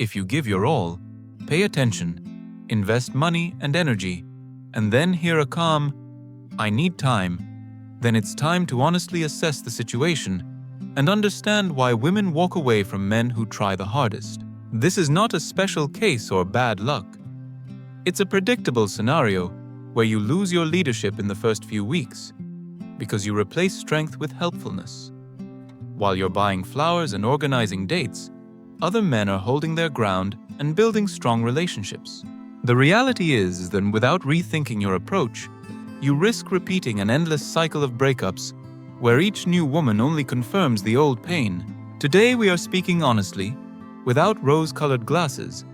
If you give your all, pay attention, invest money and energy, and then hear a calm, "I need time," then it's time to honestly assess the situation and understand why women walk away from men who try the hardest. This is not a special case or bad luck. It's a predictable scenario where you lose your leadership in the first few weeks because you replace strength with helpfulness. While you're buying flowers and organizing dates, other men are holding their ground and building strong relationships. The reality is that without rethinking your approach, you risk repeating an endless cycle of breakups where each new woman only confirms the old pain. Today we are speaking honestly, without rose-colored glasses,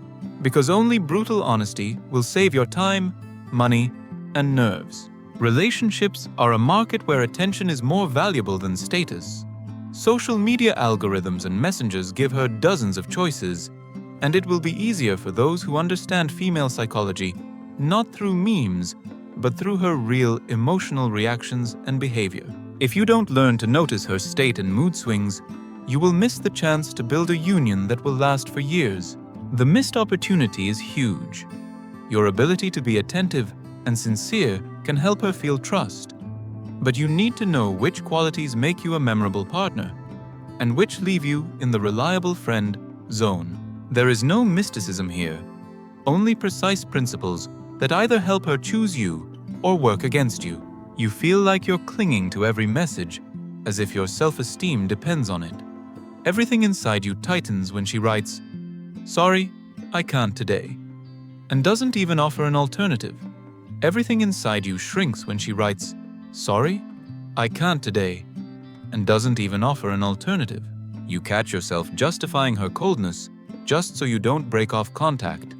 because only brutal honesty will save your time, money, and nerves. Relationships are a market where attention is more valuable than status. Social media algorithms and messengers give her dozens of choices, and it will be easier for those who understand female psychology, not through memes, but through her real emotional reactions and behavior. If you don't learn to notice her state and mood swings, you will miss the chance to build a union that will last for years. The missed opportunity is huge. Your ability to be attentive and sincere can help her feel trust. But you need to know which qualities make you a memorable partner and which leave you in the reliable friend zone. There is no mysticism here, only precise principles that either help her choose you or work against you. You feel like you're clinging to every message as if your self-esteem depends on it. Everything inside you tightens when she writes, "Sorry, I can't today," and doesn't even offer an alternative. Everything inside you shrinks when she writes, "Sorry, I can't today," and doesn't even offer an alternative. You catch yourself justifying her coldness just so you don't break off contact.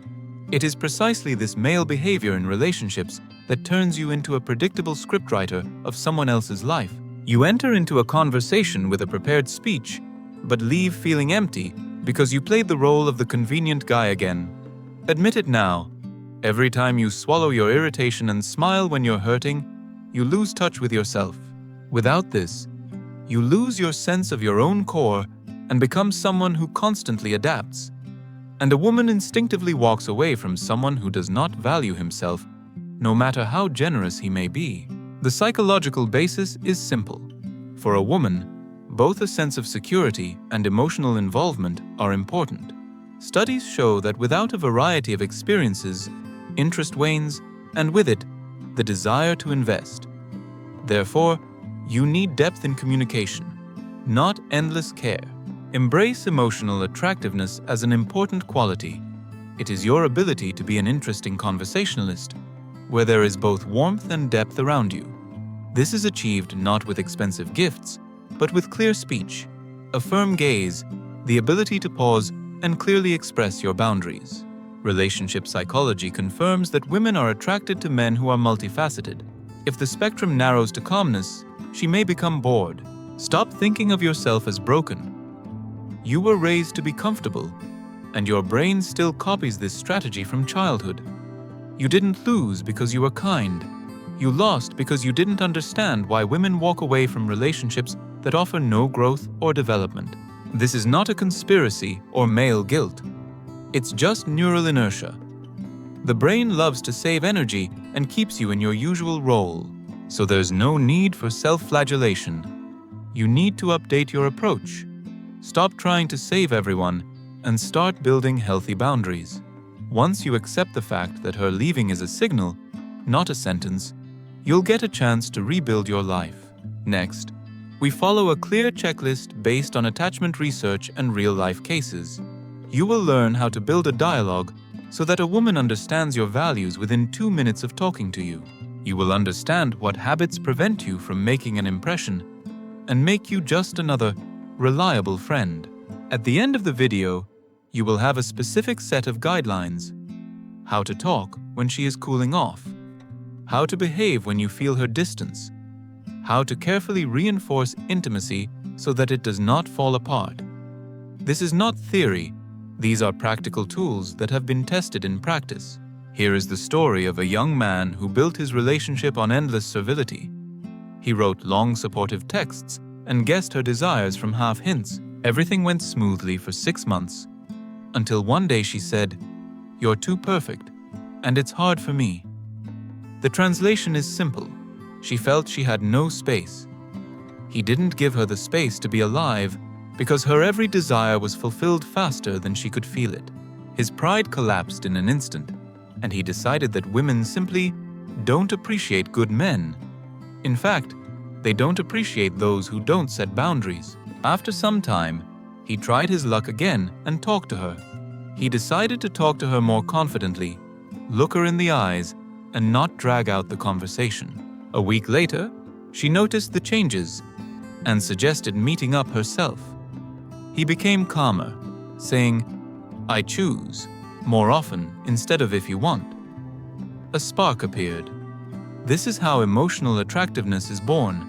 It is precisely this male behavior in relationships that turns you into a predictable scriptwriter of someone else's life. You enter into a conversation with a prepared speech, but leave feeling empty because you played the role of the convenient guy again. Admit it now. Every time you swallow your irritation and smile when you're hurting, you lose touch with yourself. Without this, you lose your sense of your own core and become someone who constantly adapts. And a woman instinctively walks away from someone who does not value himself, no matter how generous he may be. The psychological basis is simple. For a woman, both a sense of security and emotional involvement are important. Studies show that without a variety of experiences, interest wanes, and with it, the desire to invest. Therefore, you need depth in communication, not endless care. Embrace emotional attractiveness as an important quality. It is your ability to be an interesting conversationalist, where there is both warmth and depth around you. This is achieved not with expensive gifts, but with clear speech, a firm gaze, the ability to pause and clearly express your boundaries. Relationship psychology confirms that women are attracted to men who are multifaceted. If the spectrum narrows to calmness, she may become bored. Stop thinking of yourself as broken. You were raised to be comfortable, and your brain still copies this strategy from childhood. You didn't lose because you were kind. You lost because you didn't understand why women walk away from relationships that offer no growth or development. This is not a conspiracy or male guilt. It's just neural inertia. The brain loves to save energy and keeps you in your usual role, so there's no need for self-flagellation. You need to update your approach. Stop trying to save everyone and start building healthy boundaries. Once you accept the fact that her leaving is a signal, not a sentence, you'll get a chance to rebuild your life. Next, we follow a clear checklist based on attachment research and real-life cases. You will learn how to build a dialogue so that a woman understands your values within 2 minutes of talking to you. You will understand what habits prevent you from making an impression and make you just another reliable friend. At the end of the video, you will have a specific set of guidelines: how to talk when she is cooling off, how to behave when you feel her distance, how to carefully reinforce intimacy so that it does not fall apart. This is not theory. These are practical tools that have been tested in practice. Here is the story of a young man who built his relationship on endless servility. He wrote long supportive texts and guessed her desires from half hints. Everything went smoothly for 6 months. until one day she said, "You're too perfect, and it's hard for me." The translation is simple. She felt she had no space. He didn't give her the space to be alive because her every desire was fulfilled faster than she could feel it. His pride collapsed in an instant, and he decided that women simply don't appreciate good men. In fact, they don't appreciate those who don't set boundaries. After some time, he tried his luck again and talked to her. He decided to talk to her more confidently, look her in the eyes, and not drag out the conversation. A week later, she noticed the changes and suggested meeting up herself. He became calmer, saying, "I choose," more often instead of "if you want." A spark appeared. This is how emotional attractiveness is born,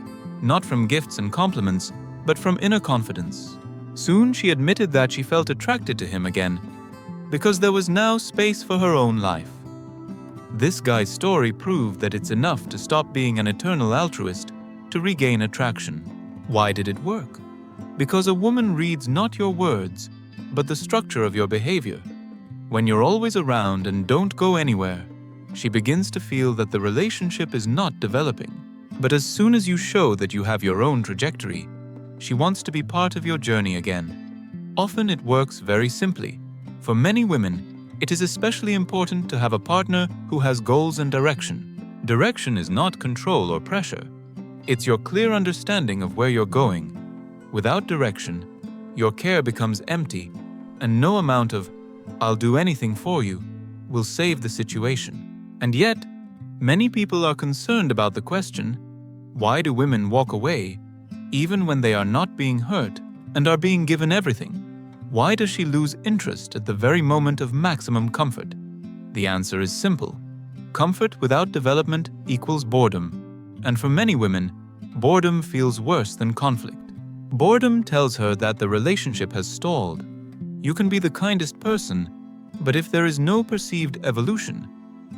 not from gifts and compliments, but from inner confidence. Soon she admitted that she felt attracted to him again, because there was now space for her own life. This guy's story proved that it's enough to stop being an eternal altruist to regain attraction. Why did it work? Because a woman reads not your words, but the structure of your behavior. When you're always around and don't go anywhere, she begins to feel that the relationship is not developing. But as soon as you show that you have your own trajectory, she wants to be part of your journey again. Often it works very simply. For many women, it is especially important to have a partner who has goals and direction. Direction is not control or pressure. It's your clear understanding of where you're going. Without direction, your care becomes empty, and no amount of "I'll do anything for you" will save the situation. And yet, many people are concerned about the question, why do women walk away even when they are not being hurt and are being given everything? Why does she lose interest at the very moment of maximum comfort? The answer is simple. Comfort without development equals boredom. And for many women, boredom feels worse than conflict. Boredom tells her that the relationship has stalled. You can be the kindest person, but if there is no perceived evolution,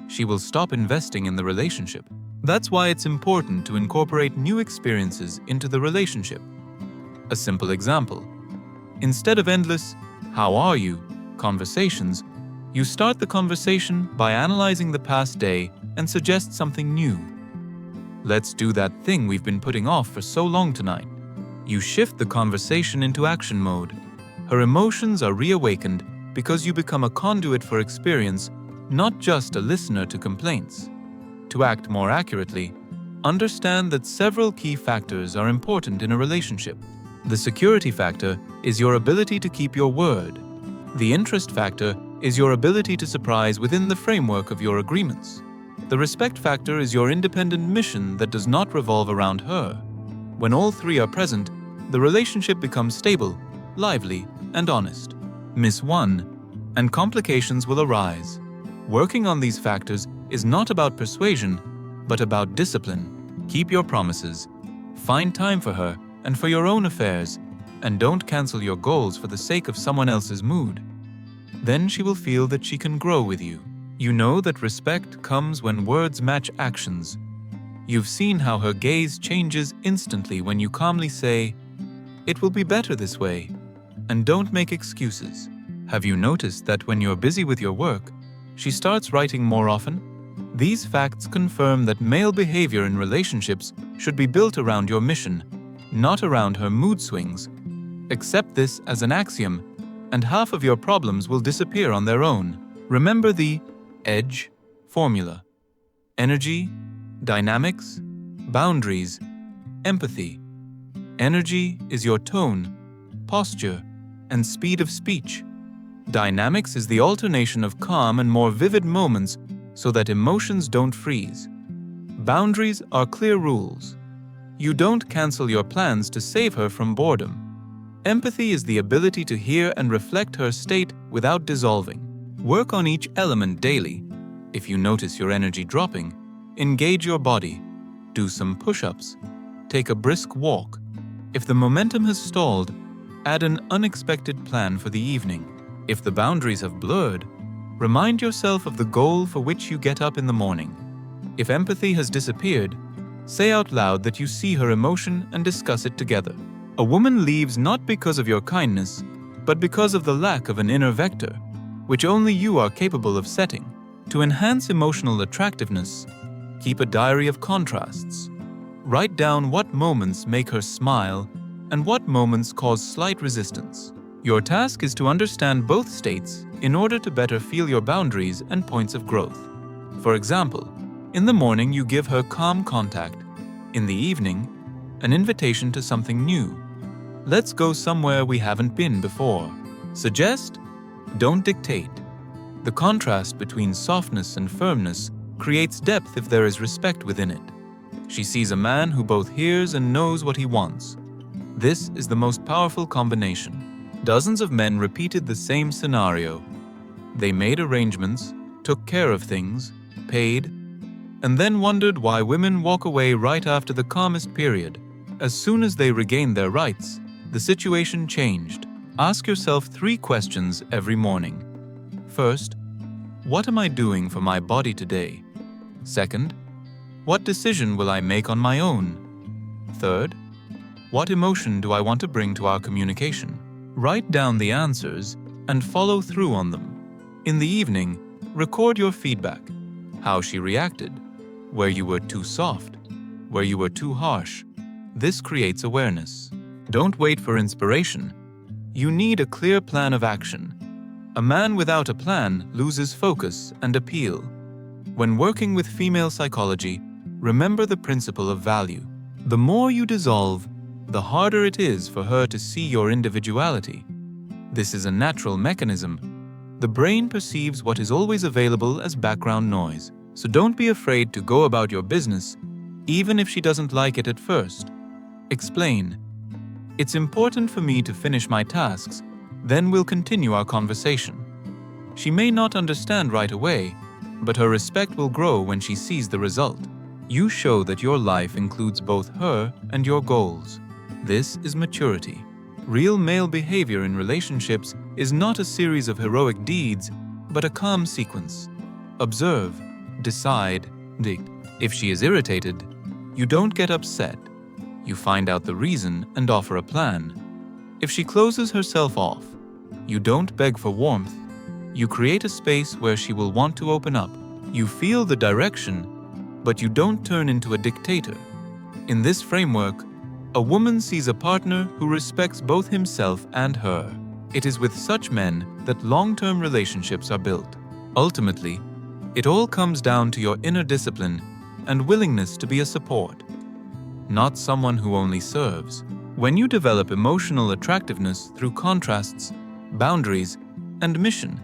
she will stop investing in the relationship. That's why it's important to incorporate new experiences into the relationship. A simple example. Instead of endless "how are you" conversations, you start the conversation by analyzing the past day and suggest something new. "Let's do that thing we've been putting off for so long tonight." You shift the conversation into action mode. Her emotions are reawakened because you become a conduit for experience, not just a listener to complaints. To act more accurately, understand that several key factors are important in a relationship. The security factor is your ability to keep your word. The interest factor is your ability to surprise within the framework of your agreements. The respect factor is your independent mission that does not revolve around her. When all three are present, the relationship becomes stable, lively, and honest. Miss one, and complications will arise. Working on these factors is not about persuasion, but about discipline. Keep your promises. Find time for her and for your own affairs, and don't cancel your goals for the sake of someone else's mood. Then she will feel that she can grow with you. You know that respect comes when words match actions. You've seen how her gaze changes instantly when you calmly say, "It will be better this way," and don't make excuses. Have you noticed that when you're busy with your work, she starts writing more often? These facts confirm that male behavior in relationships should be built around your mission, not around her mood swings. Accept this as an axiom, and half of your problems will disappear on their own. Remember the EDGE formula: energy, dynamics, boundaries, empathy. Energy is your tone, posture, and speed of speech. Dynamics is the alternation of calm and more vivid moments so that emotions don't freeze. Boundaries are clear rules. You don't cancel your plans to save her from boredom. Empathy is the ability to hear and reflect her state without dissolving. Work on each element daily. If you notice your energy dropping, engage your body. Do some push-ups. Take a brisk walk. If the momentum has stalled, add an unexpected plan for the evening. If the boundaries have blurred, remind yourself of the goal for which you get up in the morning. If empathy has disappeared, say out loud that you see her emotion and discuss it together. A woman leaves not because of your kindness, but because of the lack of an inner vector, which only you are capable of setting. To enhance emotional attractiveness, keep a diary of contrasts. Write down what moments make her smile and what moments cause slight resistance. Your task is to understand both states in order to better feel your boundaries and points of growth. For example, in the morning you give her calm contact. In the evening, an invitation to something new. Let's go somewhere we haven't been before. Suggest, don't dictate. The contrast between softness and firmness creates depth if there is respect within it. She sees a man who both hears and knows what he wants. This is the most powerful combination. Dozens of men repeated the same scenario. They made arrangements, took care of things, paid, and then wondered why women walk away right after the calmest period. As soon as they regained their rights, the situation changed. Ask yourself 3 questions every morning. First, what am I doing for my body today? Second, what decision will I make on my own? Third, what emotion do I want to bring to our communication? Write down the answers and follow through on them. In the evening, record your feedback, how she reacted, where you were too soft, where you were too harsh. This creates awareness. Don't wait for inspiration. You need a clear plan of action. A man without a plan loses focus and appeal. When working with female psychology, remember the principle of value. The more you dissolve, the harder it is for her to see your individuality. This is a natural mechanism. The brain perceives what is always available as background noise, so don't be afraid to go about your business, even if she doesn't like it at first. Explain, "It's important for me to finish my tasks, then we'll continue our conversation." She may not understand right away, but her respect will grow when she sees the result. You show that your life includes both her and your goals. This is maturity. Real male behavior in relationships is not a series of heroic deeds, but a calm sequence. Observe, decide, dictate. If she is irritated, you don't get upset. You find out the reason and offer a plan. If she closes herself off, you don't beg for warmth. You create a space where she will want to open up. You feel the direction, but you don't turn into a dictator. In this framework, a woman sees a partner who respects both himself and her. It is with such men that long-term relationships are built. Ultimately, it all comes down to your inner discipline and willingness to be a support, not someone who only serves. When you develop emotional attractiveness through contrasts, boundaries, and mission,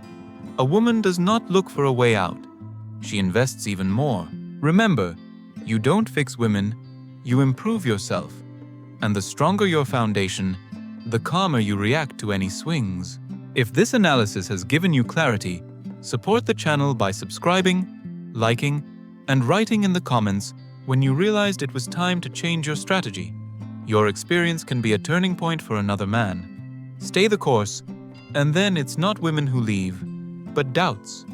a woman does not look for a way out. She invests even more. Remember, you don't fix women, you improve yourself. And the stronger your foundation, the calmer you react to any swings. If this analysis has given you clarity, support the channel by subscribing, liking, and writing in the comments when you realized it was time to change your strategy. Your experience can be a turning point for another man. Stay the course, and then it's not women who leave, but doubts.